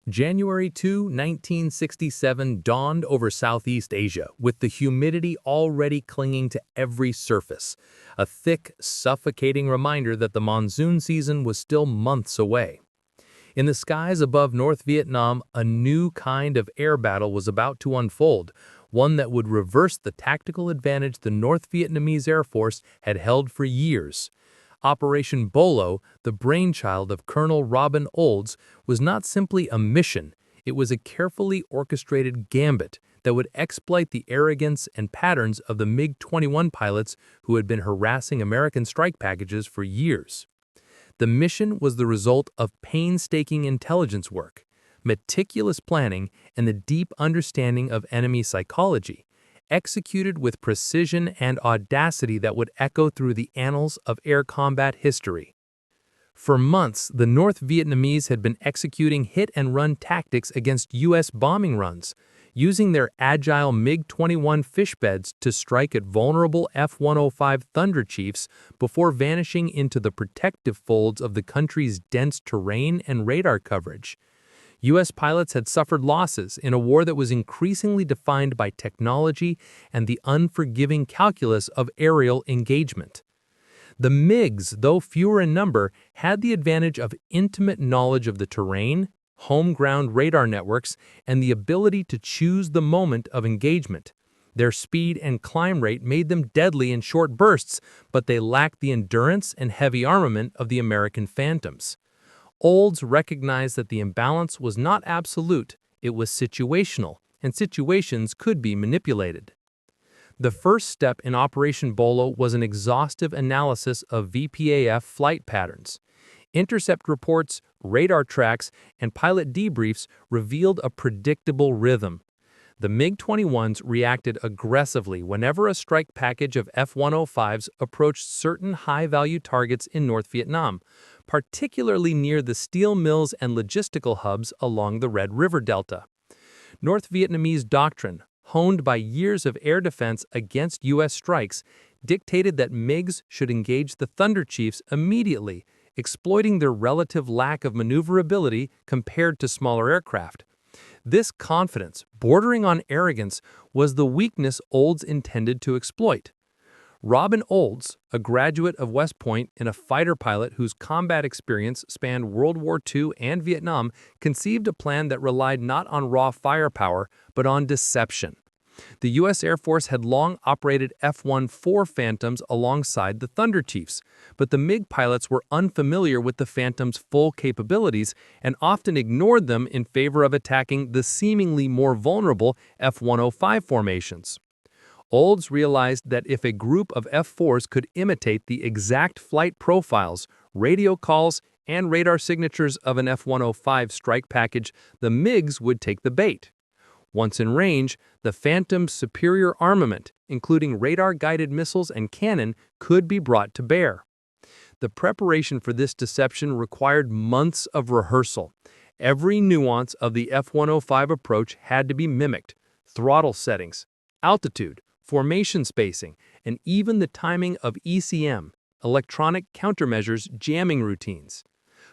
January 2, 1967 dawned over Southeast Asia, with the humidity already clinging to every surface, a thick, suffocating reminder that the monsoon season was still months away. In the skies above North Vietnam, a new kind of air battle was about to unfold, one that would reverse the tactical advantage the North Vietnamese Air Force had held for years. Operation Bolo, the brainchild of Colonel Robin Olds, was not simply a mission, it was a carefully orchestrated gambit that would exploit the arrogance and patterns of the MiG-21 pilots who had been harassing American strike packages for years. The mission was the result of painstaking intelligence work, meticulous planning, and the deep understanding of enemy psychology, executed with precision and audacity that would echo through the annals of air combat history. For months, the North Vietnamese had been executing hit-and-run tactics against U.S. bombing runs, using their agile MiG-21 fishbeds to strike at vulnerable F-105 Thunder Chiefs before vanishing into the protective folds of the country's dense terrain and radar coverage. U.S. pilots had suffered losses in a war that was increasingly defined by technology and the unforgiving calculus of aerial engagement. The MiGs, though fewer in number, had the advantage of intimate knowledge of the terrain, home-ground radar networks, and the ability to choose the moment of engagement. Their speed and climb rate made them deadly in short bursts, but they lacked the endurance and heavy armament of the American Phantoms. Olds recognized that the imbalance was not absolute, it was situational, and situations could be manipulated. The first step in Operation Bolo was an exhaustive analysis of VPAF flight patterns. Intercept reports, radar tracks, and pilot debriefs revealed a predictable rhythm. The MiG-21s reacted aggressively whenever a strike package of F-105s approached certain high-value targets in North Vietnam, particularly near the steel mills and logistical hubs along the Red River Delta. North Vietnamese doctrine, honed by years of air defense against U.S. strikes, dictated that MiGs should engage the Thunder Chiefs immediately, exploiting their relative lack of maneuverability compared to smaller aircraft. This confidence, bordering on arrogance, was the weakness Olds intended to exploit. Robin Olds, a graduate of West Point and a fighter pilot whose combat experience spanned World War II and Vietnam, conceived a plan that relied not on raw firepower, but on deception. The U.S. Air Force had long operated F-14 Phantoms alongside the Thunder Chiefs, but the MiG pilots were unfamiliar with the Phantom's full capabilities and often ignored them in favor of attacking the seemingly more vulnerable F-105 formations. Olds realized that if a group of F-4s could imitate the exact flight profiles, radio calls, and radar signatures of an F-105 strike package, the MiGs would take the bait. Once in range, the Phantom's superior armament, including radar-guided missiles and cannon, could be brought to bear. The preparation for this deception required months of rehearsal. Every nuance of the F-105 approach had to be mimicked: throttle settings, altitude, formation spacing, and even the timing of ECM, electronic countermeasures jamming routines.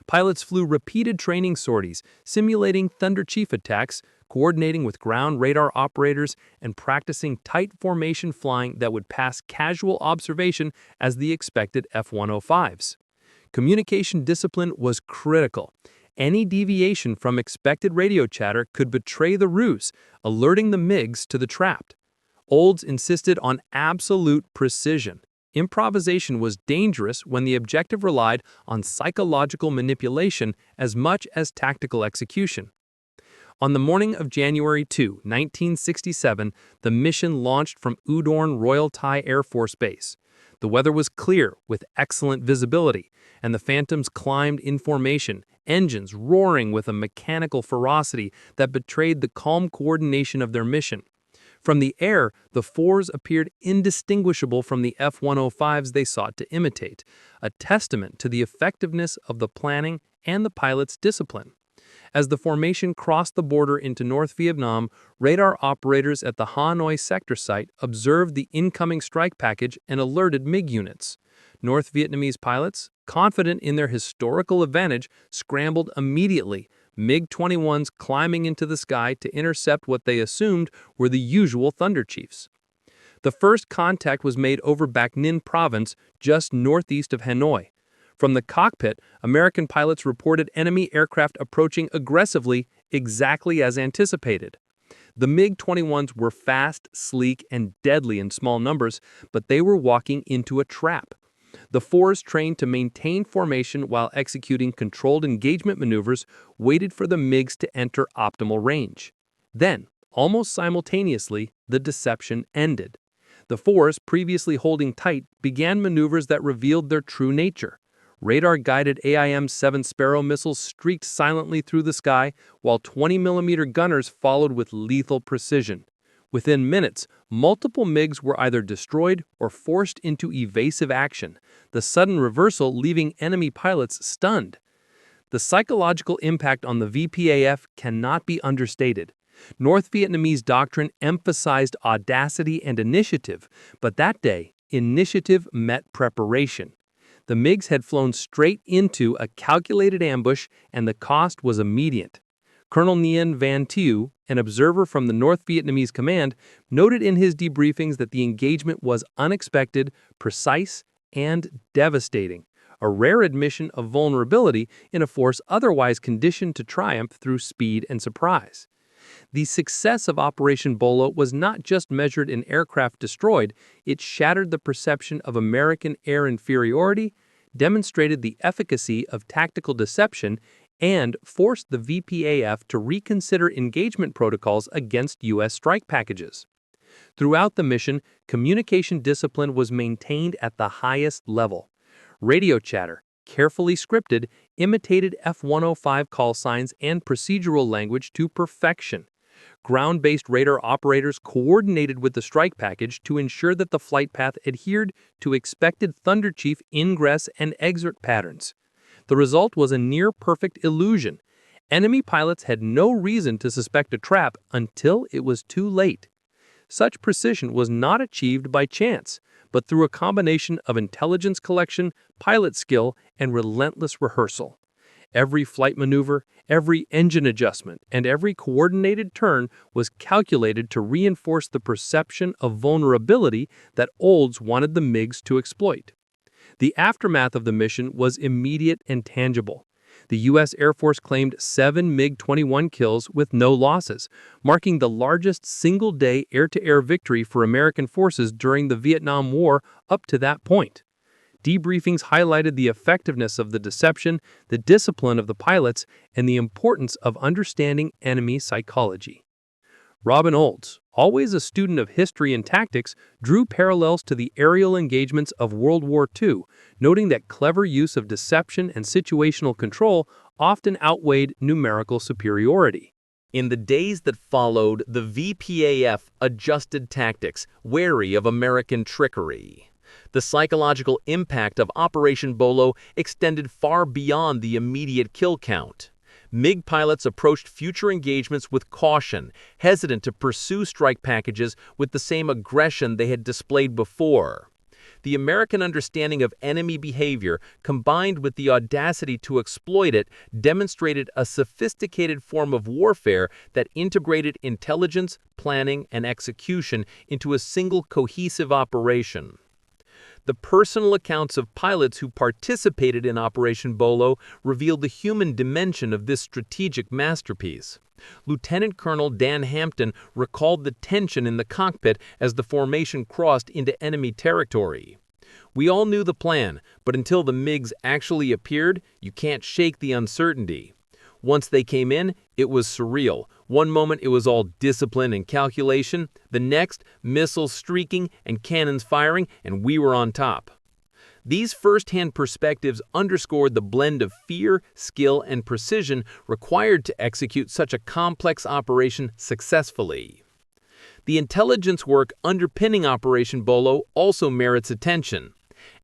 Pilots flew repeated training sorties, simulating Thunder Chief attacks, coordinating with ground radar operators, and practicing tight formation flying that would pass casual observation as the expected F-105s. Communication discipline was critical. Any deviation from expected radio chatter could betray the ruse, alerting the MiGs to the trap. Olds insisted on absolute precision. Improvisation was dangerous when the objective relied on psychological manipulation as much as tactical execution. On the morning of January 2, 1967, the mission launched from Udorn Royal Thai Air Force Base. The weather was clear, with excellent visibility, and the Phantoms climbed in formation, engines roaring with a mechanical ferocity that betrayed the calm coordination of their mission. From the air, the fours appeared indistinguishable from the F-105s they sought to imitate, a testament to the effectiveness of the planning and the pilot's discipline. As the formation crossed the border into North Vietnam, radar operators at the Hanoi sector site observed the incoming strike package and alerted MiG units. North Vietnamese pilots, confident in their historical advantage, scrambled immediately, MiG-21s climbing into the sky to intercept what they assumed were the usual Thunder Chiefs. The first contact was made over Bac Ninh province, just northeast of Hanoi. From the cockpit, American pilots reported enemy aircraft approaching aggressively, exactly as anticipated. The MiG-21s were fast, sleek, and deadly in small numbers, but they were walking into a trap. The fours, trained to maintain formation while executing controlled engagement maneuvers, waited for the MiGs to enter optimal range. Then, almost simultaneously, the deception ended. The fours, previously holding tight, began maneuvers that revealed their true nature. Radar-guided AIM-7 Sparrow missiles streaked silently through the sky, while 20mm gunners followed with lethal precision. Within minutes, multiple MiGs were either destroyed or forced into evasive action, the sudden reversal leaving enemy pilots stunned. The psychological impact on the VPAF cannot be understated. North Vietnamese doctrine emphasized audacity and initiative, but that day, initiative met preparation. The MiGs had flown straight into a calculated ambush, and the cost was immediate. Colonel Nguyen Van Thieu, an observer from the North Vietnamese command, noted in his debriefings that the engagement was unexpected, precise, and devastating, a rare admission of vulnerability in a force otherwise conditioned to triumph through speed and surprise. The success of Operation Bolo was not just measured in aircraft destroyed, it shattered the perception of American air inferiority, demonstrated the efficacy of tactical deception, and forced the VPAF to reconsider engagement protocols against U.S. strike packages. Throughout the mission, communication discipline was maintained at the highest level. Radio chatter, carefully scripted, imitated F-105 call signs and procedural language to perfection. Ground-based radar operators coordinated with the strike package to ensure that the flight path adhered to expected Thunder Chief ingress and exit patterns. The result was a near-perfect illusion. Enemy pilots had no reason to suspect a trap until it was too late. Such precision was not achieved by chance, but through a combination of intelligence collection, pilot skill, and relentless rehearsal. Every flight maneuver, every engine adjustment, and every coordinated turn was calculated to reinforce the perception of vulnerability that Olds wanted the MiGs to exploit. The aftermath of the mission was immediate and tangible. The U.S. Air Force claimed 7 MiG-21 kills with no losses, marking the largest single-day air-to-air victory for American forces during the Vietnam War up to that point. Debriefings highlighted the effectiveness of the deception, the discipline of the pilots, and the importance of understanding enemy psychology. Robin Olds, always a student of history and tactics, drew parallels to the aerial engagements of World War II, noting that clever use of deception and situational control often outweighed numerical superiority. In the days that followed, the VPAF adjusted tactics, wary of American trickery. The psychological impact of Operation Bolo extended far beyond the immediate kill count. MiG pilots approached future engagements with caution, hesitant to pursue strike packages with the same aggression they had displayed before. The American understanding of enemy behavior, combined with the audacity to exploit it, demonstrated a sophisticated form of warfare that integrated intelligence, planning, and execution into a single cohesive operation. The personal accounts of pilots who participated in Operation Bolo revealed the human dimension of this strategic masterpiece. Lieutenant Colonel Dan Hampton recalled the tension in the cockpit as the formation crossed into enemy territory. "We all knew the plan, but until the MiGs actually appeared, you can't shake the uncertainty. Once they came in, it was surreal. One moment it was all discipline and calculation, the next, missiles streaking and cannons firing, and we were on top." These first-hand perspectives underscored the blend of fear, skill, and precision required to execute such a complex operation successfully. The intelligence work underpinning Operation Bolo also merits attention.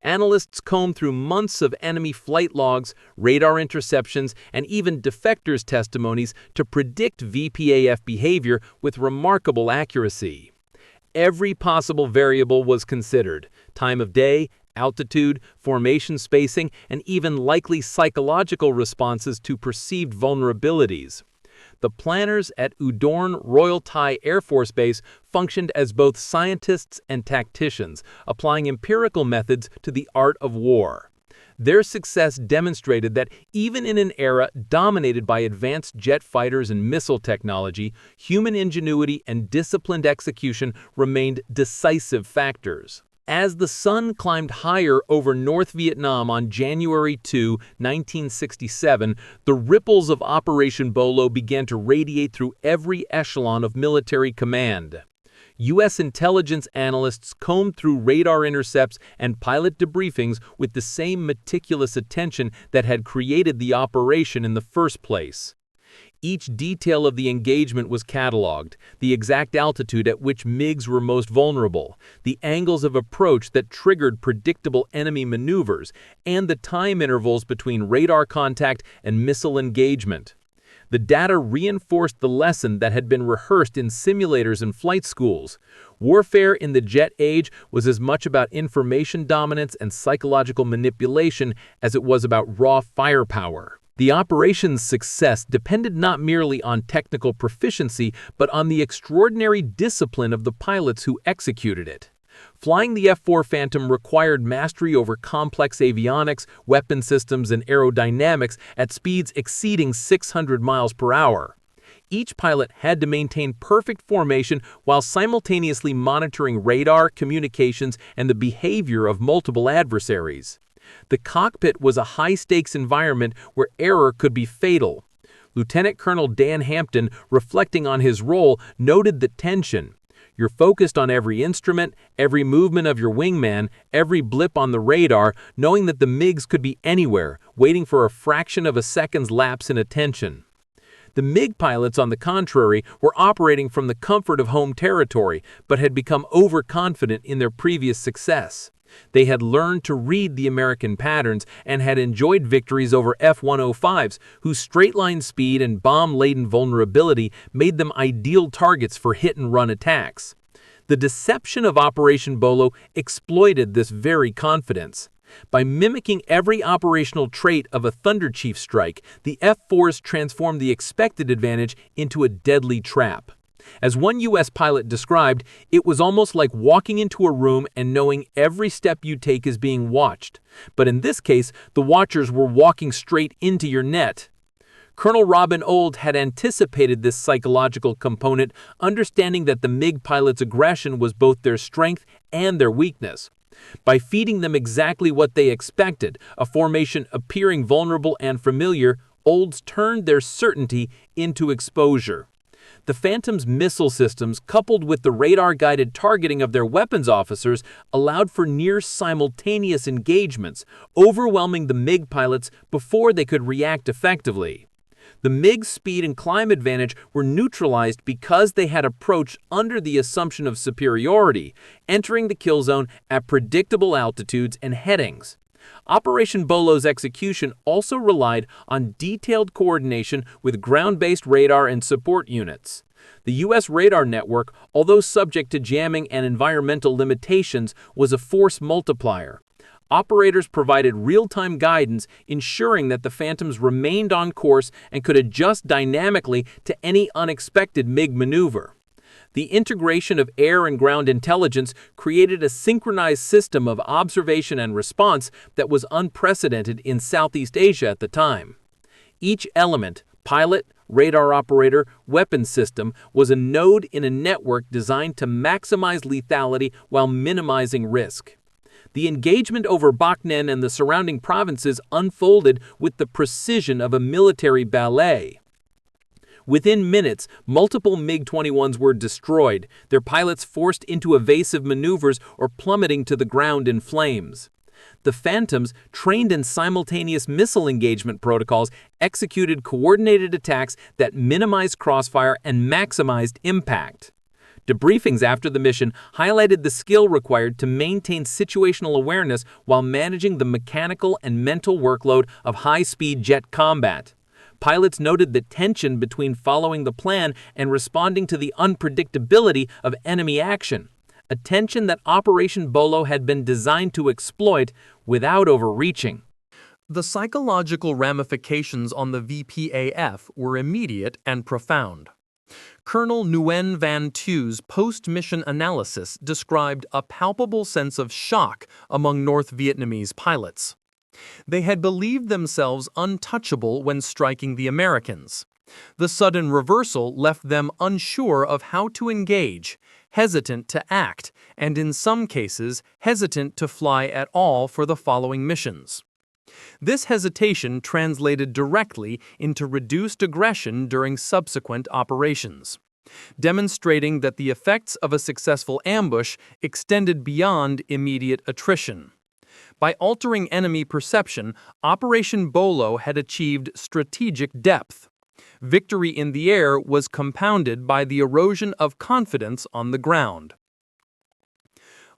Analysts combed through months of enemy flight logs, radar interceptions, and even defectors' testimonies to predict VPAF behavior with remarkable accuracy. Every possible variable was considered: time of day, altitude, formation spacing, and even likely psychological responses to perceived vulnerabilities. The planners at Udorn Royal Thai Air Force Base functioned as both scientists and tacticians, applying empirical methods to the art of war. Their success demonstrated that even in an era dominated by advanced jet fighters and missile technology, human ingenuity and disciplined execution remained decisive factors. As the sun climbed higher over North Vietnam on January 2, 1967, the ripples of Operation Bolo began to radiate through every echelon of military command. U.S. intelligence analysts combed through radar intercepts and pilot debriefings with the same meticulous attention that had created the operation in the first place. Each detail of the engagement was cataloged: the exact altitude at which MiGs were most vulnerable, the angles of approach that triggered predictable enemy maneuvers, and the time intervals between radar contact and missile engagement. The data reinforced the lesson that had been rehearsed in simulators and flight schools. Warfare in the jet age was as much about information dominance and psychological manipulation as it was about raw firepower. The operation's success depended not merely on technical proficiency, but on the extraordinary discipline of the pilots who executed it. Flying the F-4 Phantom required mastery over complex avionics, weapon systems, and aerodynamics at speeds exceeding 600 miles per hour. Each pilot had to maintain perfect formation while simultaneously monitoring radar, communications, and the behavior of multiple adversaries. The cockpit was a high-stakes environment where error could be fatal. Lieutenant Colonel Dan Hampton, reflecting on his role, noted the tension. You're focused on every instrument, every movement of your wingman, every blip on the radar, knowing that the MiGs could be anywhere, waiting for a fraction of a second's lapse in attention. The MiG pilots, on the contrary, were operating from the comfort of home territory, but had become overconfident in their previous success. They had learned to read the American patterns and had enjoyed victories over F-105s, whose straight-line speed and bomb-laden vulnerability made them ideal targets for hit-and-run attacks. The deception of Operation Bolo exploited this very confidence. By mimicking every operational trait of a Thunder Chief strike, the F-4s transformed the expected advantage into a deadly trap. As one U.S. pilot described, it was almost like walking into a room and knowing every step you take is being watched. But in this case, the watchers were walking straight into your net. Colonel Robin Ould had anticipated this psychological component, understanding that the MiG pilots' aggression was both their strength and their weakness. By feeding them exactly what they expected, a formation appearing vulnerable and familiar, Oulds turned their certainty into exposure. The Phantom's missile systems, coupled with the radar-guided targeting of their weapons officers, allowed for near-simultaneous engagements, overwhelming the MiG pilots before they could react effectively. The MiG's speed and climb advantage were neutralized because they had approached under the assumption of superiority, entering the kill zone at predictable altitudes and headings. Operation Bolo's execution also relied on detailed coordination with ground-based radar and support units. The U.S. radar network, although subject to jamming and environmental limitations, was a force multiplier. Operators provided real-time guidance, ensuring that the Phantoms remained on course and could adjust dynamically to any unexpected MiG maneuver. The integration of air and ground intelligence created a synchronized system of observation and response that was unprecedented in Southeast Asia at the time. Each element, pilot, radar operator, weapons system, was a node in a network designed to maximize lethality while minimizing risk. The engagement over Bac Ninh and the surrounding provinces unfolded with the precision of a military ballet. Within minutes, multiple MiG-21s were destroyed, their pilots forced into evasive maneuvers or plummeting to the ground in flames. The Phantoms, trained in simultaneous missile engagement protocols, executed coordinated attacks that minimized crossfire and maximized impact. Debriefings after the mission highlighted the skill required to maintain situational awareness while managing the mechanical and mental workload of high-speed jet combat. Pilots noted the tension between following the plan and responding to the unpredictability of enemy action. a tension that Operation Bolo had been designed to exploit without overreaching. The psychological ramifications on the VPAF were immediate and profound. Colonel Nguyen Van Thu's post-mission analysis described a palpable sense of shock among North Vietnamese pilots. They had believed themselves untouchable when striking the Americans. The sudden reversal left them unsure of how to engage, hesitant to act, and in some cases hesitant to fly at all for the following missions. This hesitation translated directly into reduced aggression during subsequent operations, demonstrating that the effects of a successful ambush extended beyond immediate attrition. By altering enemy perception, Operation Bolo had achieved strategic depth. Victory in the air was compounded by the erosion of confidence on the ground.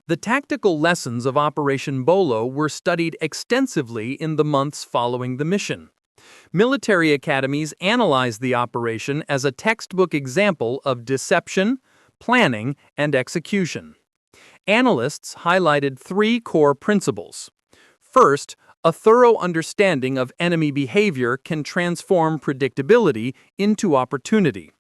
The tactical lessons of Operation Bolo were studied extensively in the months following the mission. Military academies analyzed the operation as a textbook example of deception, planning, and execution. Analysts highlighted three core principles. First, a thorough understanding of enemy behavior can transform predictability into opportunity.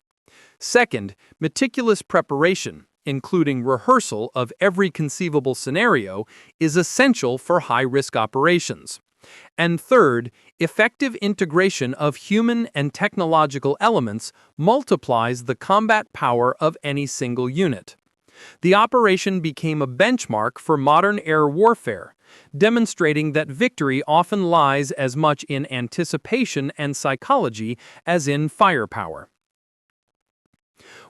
Second, meticulous preparation, including rehearsal of every conceivable scenario, is essential for high-risk operations. And third, effective integration of human and technological elements multiplies the combat power of any single unit. The operation became a benchmark for modern air warfare, demonstrating that victory often lies as much in anticipation and psychology as in firepower.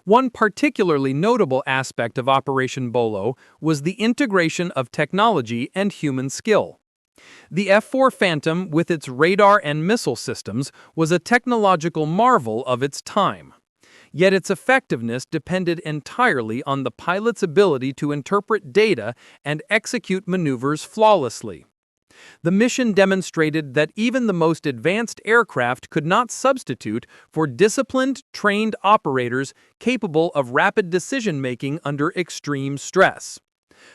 One particularly notable aspect of Operation Bolo was the integration of technology and human skill. The F-4 Phantom, with its radar and missile systems, was a technological marvel of its time. Yet its effectiveness depended entirely on the pilot's ability to interpret data and execute maneuvers flawlessly. The mission demonstrated that even the most advanced aircraft could not substitute for disciplined, trained operators capable of rapid decision-making under extreme stress.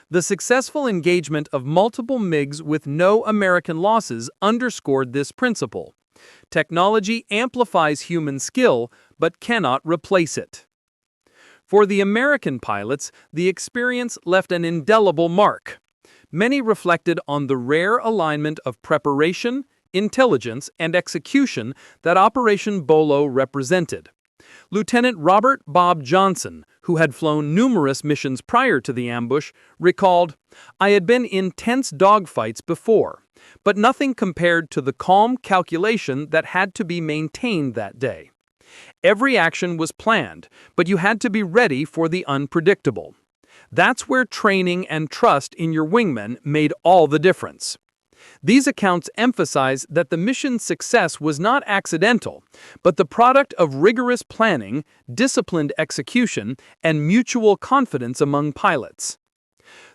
The successful engagement of multiple MiGs with no American losses underscored this principle. Technology amplifies human skill, but cannot replace it. For the American pilots, the experience left an indelible mark. Many reflected on the rare alignment of preparation, intelligence, and execution that Operation Bolo represented. Lieutenant Robert Bob Johnson, who had flown numerous missions prior to the ambush, recalled, "I had been in tense dogfights before, but nothing compared to the calm calculation that had to be maintained that day. Every action was planned, but you had to be ready for the unpredictable. That's where training and trust in your wingmen made all the difference." These accounts emphasize that the mission's success was not accidental, but the product of rigorous planning, disciplined execution, and mutual confidence among pilots.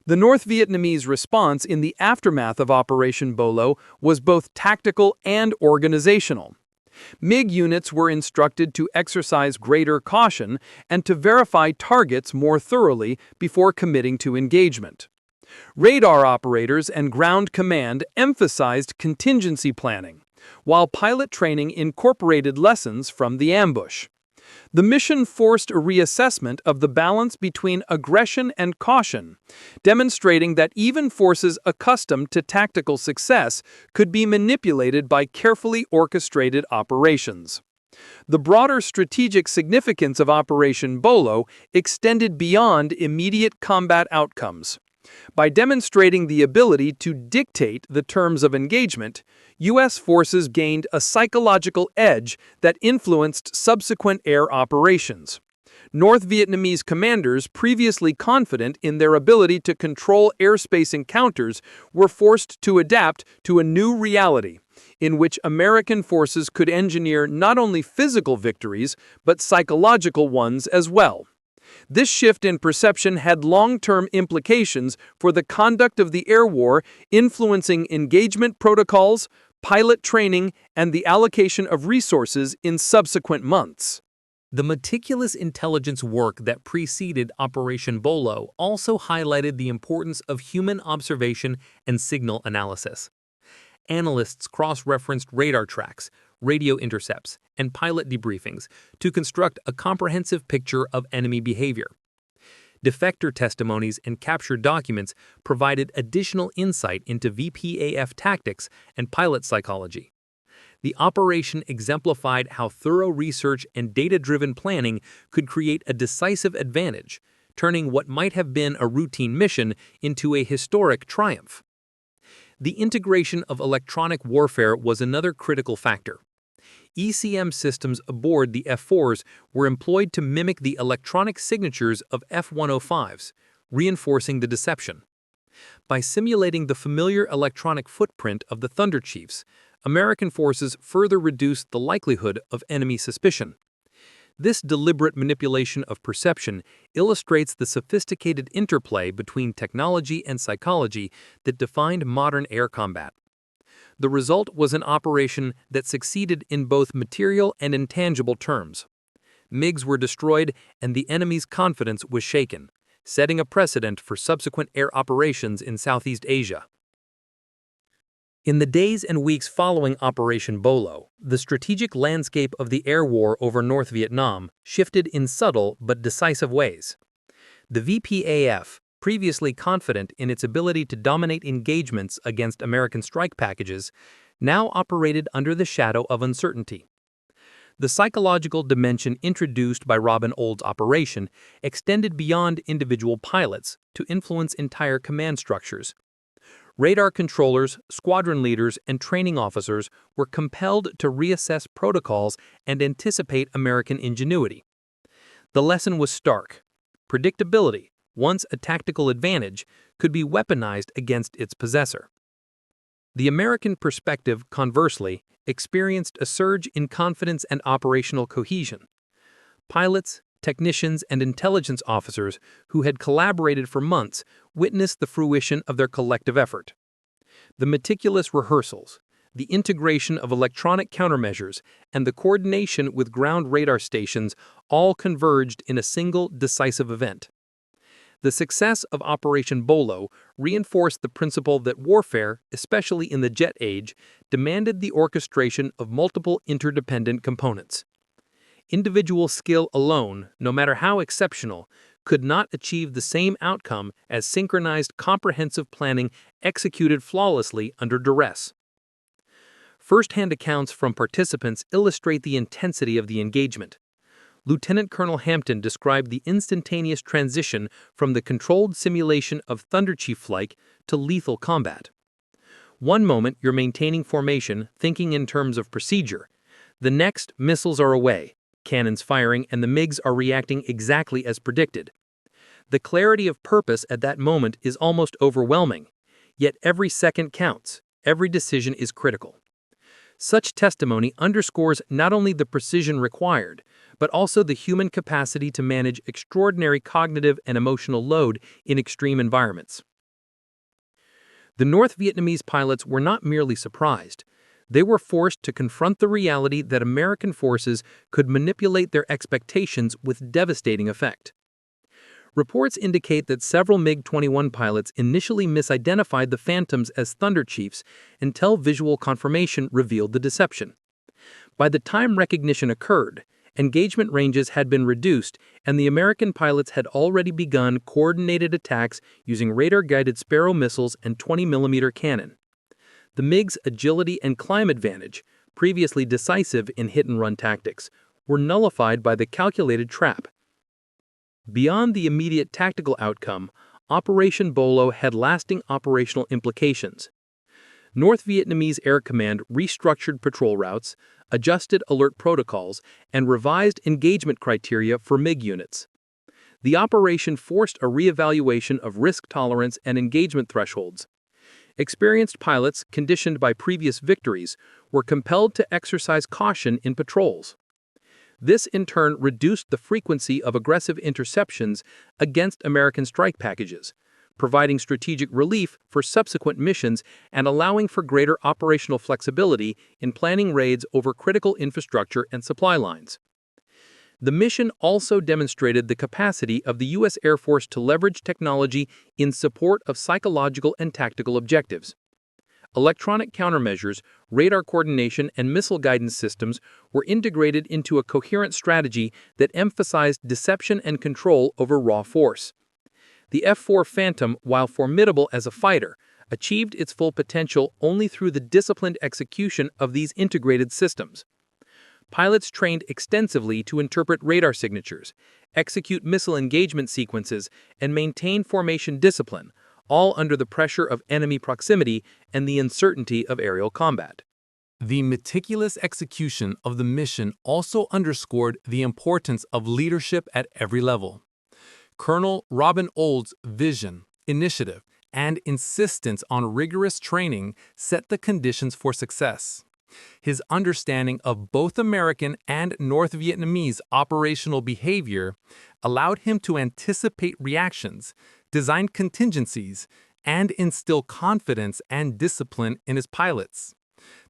The North Vietnamese response in the aftermath of Operation Bolo was both tactical and organizational. MiG units were instructed to exercise greater caution and to verify targets more thoroughly before committing to engagement. Radar operators and ground command emphasized contingency planning, while pilot training incorporated lessons from the ambush. The mission forced a reassessment of the balance between aggression and caution, demonstrating that even forces accustomed to tactical success could be manipulated by carefully orchestrated operations. The broader strategic significance of Operation Bolo extended beyond immediate combat outcomes. By demonstrating the ability to dictate the terms of engagement, U.S. forces gained a psychological edge that influenced subsequent air operations. North Vietnamese commanders, previously confident in their ability to control airspace encounters, were forced to adapt to a new reality, in which American forces could engineer not only physical victories, but psychological ones as well. This shift in perception had long-term implications for the conduct of the air war, influencing engagement protocols, pilot training, and the allocation of resources in subsequent months. The meticulous intelligence work that preceded Operation Bolo also highlighted the importance of human observation and signal analysis. Analysts cross-referenced radar tracks, radio intercepts, and pilot debriefings to construct a comprehensive picture of enemy behavior. Defector testimonies and captured documents provided additional insight into VPAF tactics and pilot psychology. The operation exemplified how thorough research and data-driven planning could create a decisive advantage, turning what might have been a routine mission into a historic triumph. The integration of electronic warfare was another critical factor. ECM systems aboard the F-4s were employed to mimic the electronic signatures of F-105s, reinforcing the deception. By simulating the familiar electronic footprint of the Thunder Chiefs, American forces further reduced the likelihood of enemy suspicion. This deliberate manipulation of perception illustrates the sophisticated interplay between technology and psychology that defined modern air combat. The result was an operation that succeeded in both material and intangible terms. MiGs were destroyed and the enemy's confidence was shaken, setting a precedent for subsequent air operations in Southeast Asia. In the days and weeks following Operation Bolo, the strategic landscape of the air war over North Vietnam shifted in subtle but decisive ways. The VPAF, previously confident in its ability to dominate engagements against American strike packages, now operated under the shadow of uncertainty. The psychological dimension introduced by Robin Old's operation extended beyond individual pilots to influence entire command structures. Radar controllers, squadron leaders, and training officers were compelled to reassess protocols and anticipate American ingenuity. The lesson was stark. Predictability, once a tactical advantage, could be weaponized against its possessor. The American perspective, conversely, experienced a surge in confidence and operational cohesion. Pilots, technicians, and intelligence officers who had collaborated for months witnessed the fruition of their collective effort. The meticulous rehearsals, the integration of electronic countermeasures, and the coordination with ground radar stations all converged in a single decisive event. The success of Operation Bolo reinforced the principle that warfare, especially in the jet age, demanded the orchestration of multiple interdependent components. Individual skill alone, no matter how exceptional, could not achieve the same outcome as synchronized comprehensive planning executed flawlessly under duress. First-hand accounts from participants illustrate the intensity of the engagement. Lieutenant Colonel Hampton described the instantaneous transition from the controlled simulation of Thunder Chief-like to lethal combat. One moment you're maintaining formation, thinking in terms of procedure. The next, missiles are away, cannons firing, and the MiGs are reacting exactly as predicted. The clarity of purpose at that moment is almost overwhelming, yet every second counts, every decision is critical. Such testimony underscores not only the precision required, but also the human capacity to manage extraordinary cognitive and emotional load in extreme environments. The North Vietnamese pilots were not merely surprised. They were forced to confront the reality that American forces could manipulate their expectations with devastating effect. Reports indicate that several MiG-21 pilots initially misidentified the Phantoms as Thunder Chiefs until visual confirmation revealed the deception. By the time recognition occurred, engagement ranges had been reduced and the American pilots had already begun coordinated attacks using radar-guided Sparrow missiles and 20mm cannon. The MiGs' agility and climb advantage, previously decisive in hit-and-run tactics, were nullified by the calculated trap. Beyond the immediate tactical outcome, Operation Bolo had lasting operational implications. North Vietnamese Air Command restructured patrol routes, adjusted alert protocols, and revised engagement criteria for MiG units. The operation forced a reevaluation of risk tolerance and engagement thresholds. Experienced pilots, conditioned by previous victories, were compelled to exercise caution in patrols. This in turn reduced the frequency of aggressive interceptions against American strike packages, providing strategic relief for subsequent missions and allowing for greater operational flexibility in planning raids over critical infrastructure and supply lines. The mission also demonstrated the capacity of the U.S. Air Force to leverage technology in support of psychological and tactical objectives. Electronic countermeasures, radar coordination, and missile guidance systems were integrated into a coherent strategy that emphasized deception and control over raw force. The F-4 Phantom, while formidable as a fighter, achieved its full potential only through the disciplined execution of these integrated systems. Pilots trained extensively to interpret radar signatures, execute missile engagement sequences, and maintain formation discipline, all under the pressure of enemy proximity and the uncertainty of aerial combat. The meticulous execution of the mission also underscored the importance of leadership at every level. Colonel Robin Ould's vision, initiative, and insistence on rigorous training set the conditions for success. His understanding of both American and North Vietnamese operational behavior allowed him to anticipate reactions, design contingencies, and instill confidence and discipline in his pilots.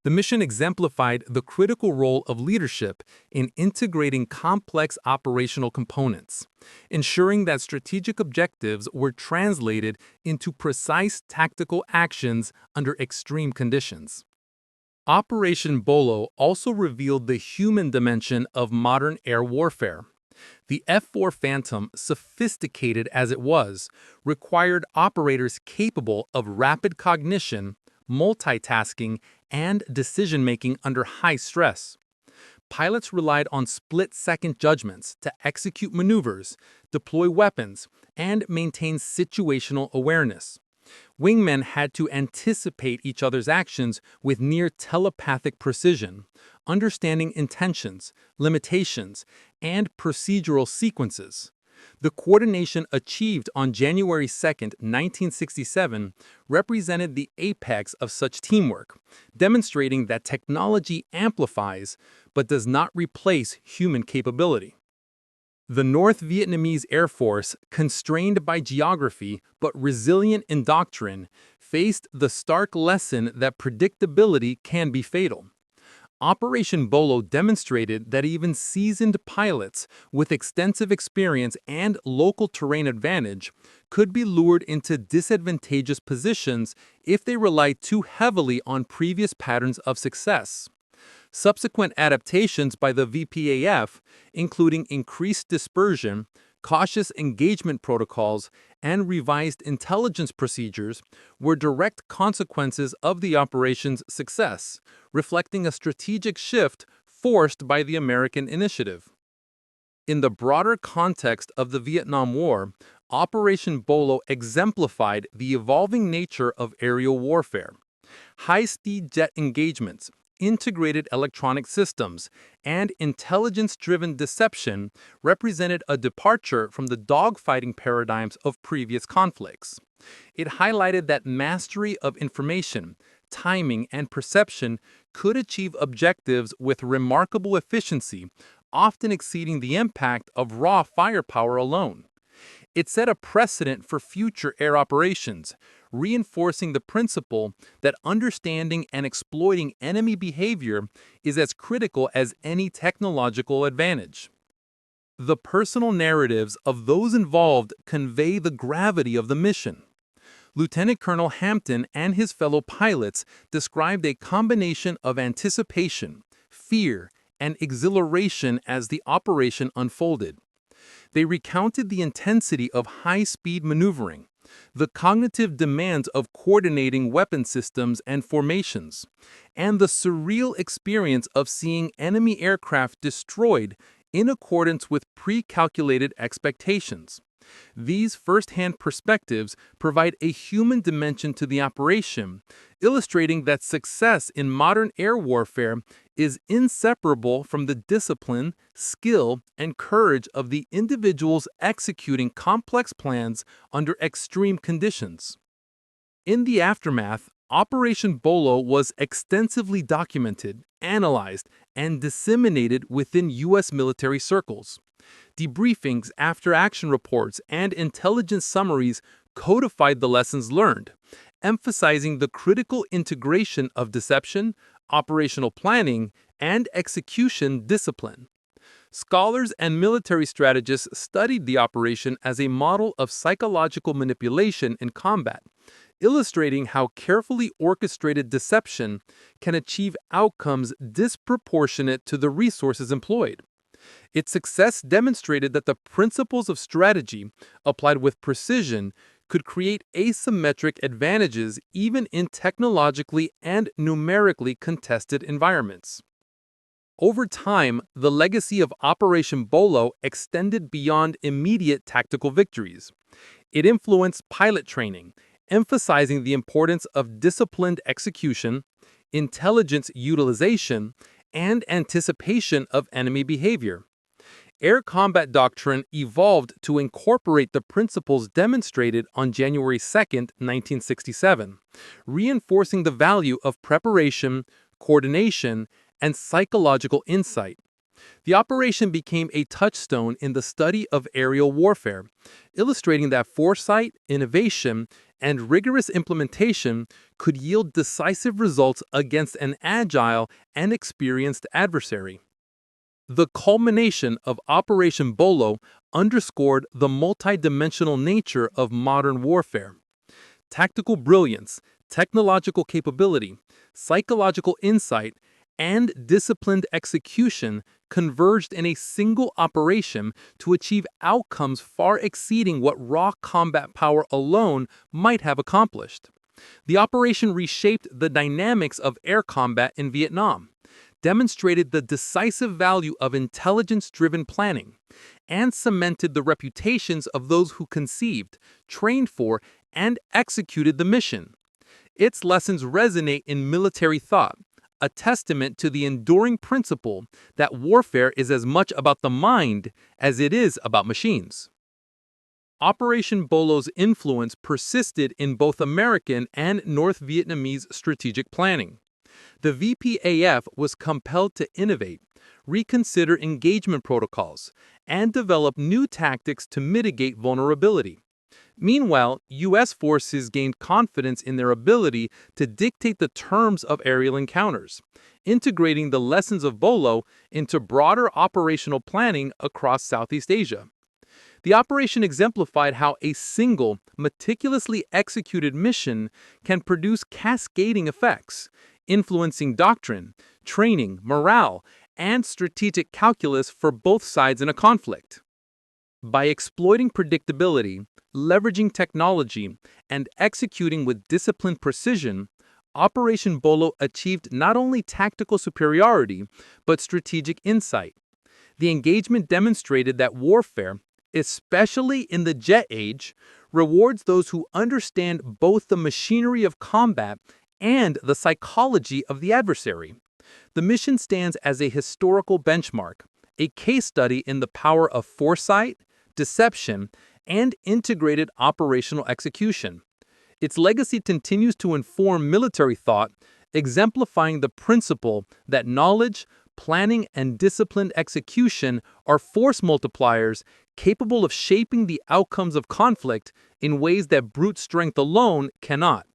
The mission exemplified the critical role of leadership in integrating complex operational components, ensuring that strategic objectives were translated into precise tactical actions under extreme conditions. Operation Bolo also revealed the human dimension of modern air warfare. The F-4 Phantom, sophisticated as it was, required operators capable of rapid cognition, multitasking, and decision-making under high stress. Pilots relied on split-second judgments to execute maneuvers, deploy weapons, and maintain situational awareness. Wingmen had to anticipate each other's actions with near telepathic precision, understanding intentions, limitations, and procedural sequences. The coordination achieved on January 2, 1967, represented the apex of such teamwork, demonstrating that technology amplifies but does not replace human capability. The North Vietnamese Air Force, constrained by geography but resilient in doctrine, faced the stark lesson that predictability can be fatal. Operation Bolo demonstrated that even seasoned pilots with extensive experience and local terrain advantage could be lured into disadvantageous positions if they relied too heavily on previous patterns of success. Subsequent adaptations by the VPAF, including increased dispersion, cautious engagement protocols, and revised intelligence procedures, were direct consequences of the operation's success, reflecting a strategic shift forced by the American initiative. In the broader context of the Vietnam War, Operation Bolo exemplified the evolving nature of aerial warfare. High-speed jet engagements, integrated electronic systems, and intelligence-driven deception represented a departure from the dogfighting paradigms of previous conflicts. It highlighted that mastery of information, timing, and perception could achieve objectives with remarkable efficiency, often exceeding the impact of raw firepower alone. It set a precedent for future air operations, reinforcing the principle that understanding and exploiting enemy behavior is as critical as any technological advantage. The personal narratives of those involved convey the gravity of the mission. Lieutenant Colonel Hampton and his fellow pilots described a combination of anticipation, fear, and exhilaration as the operation unfolded. They recounted the intensity of high-speed maneuvering, the cognitive demands of coordinating weapon systems and formations, and the surreal experience of seeing enemy aircraft destroyed in accordance with pre-calculated expectations. These first-hand perspectives provide a human dimension to the operation, illustrating that success in modern air warfare is inseparable from the discipline, skill, and courage of the individuals executing complex plans under extreme conditions. In the aftermath, Operation Bolo was extensively documented, analyzed, and disseminated within U.S. military circles. Debriefings, after-action reports, and intelligence summaries codified the lessons learned, emphasizing the critical integration of deception, operational planning, and execution discipline. Scholars and military strategists studied the operation as a model of psychological manipulation in combat, illustrating how carefully orchestrated deception can achieve outcomes disproportionate to the resources employed. Its success demonstrated that the principles of strategy, applied with precision, could create asymmetric advantages even in technologically and numerically contested environments. Over time, the legacy of Operation Bolo extended beyond immediate tactical victories. It influenced pilot training, emphasizing the importance of disciplined execution, intelligence utilization, and anticipation of enemy behavior. Air combat doctrine evolved to incorporate the principles demonstrated on January 2, 1967, reinforcing the value of preparation, coordination, and psychological insight. The operation became a touchstone in the study of aerial warfare, illustrating that foresight, innovation, and rigorous implementation could yield decisive results against an agile and experienced adversary. The culmination of Operation Bolo underscored the multidimensional nature of modern warfare. Tactical brilliance, technological capability, psychological insight, and disciplined execution converged in a single operation to achieve outcomes far exceeding what raw combat power alone might have accomplished. The operation reshaped the dynamics of air combat in Vietnam, demonstrated the decisive value of intelligence-driven planning, and cemented the reputations of those who conceived, trained for, and executed the mission. Its lessons resonate in military thought, a testament to the enduring principle that warfare is as much about the mind as it is about machines. Operation Bolo's influence persisted in both American and North Vietnamese strategic planning. The VPAF was compelled to innovate, reconsider engagement protocols, and develop new tactics to mitigate vulnerability. Meanwhile, U.S. forces gained confidence in their ability to dictate the terms of aerial encounters, integrating the lessons of Bolo into broader operational planning across Southeast Asia. The operation exemplified how a single, meticulously executed mission can produce cascading effects, influencing doctrine, training, morale, and strategic calculus for both sides in a conflict. By exploiting predictability, leveraging technology, and executing with disciplined precision, Operation Bolo achieved not only tactical superiority, but strategic insight. The engagement demonstrated that warfare, especially in the jet age, rewards those who understand both the machinery of combat and the psychology of the adversary. The mission stands as a historical benchmark, a case study in the power of foresight, deception, and integrated operational execution. Its legacy continues to inform military thought, exemplifying the principle that knowledge, planning, and disciplined execution are force multipliers capable of shaping the outcomes of conflict in ways that brute strength alone cannot.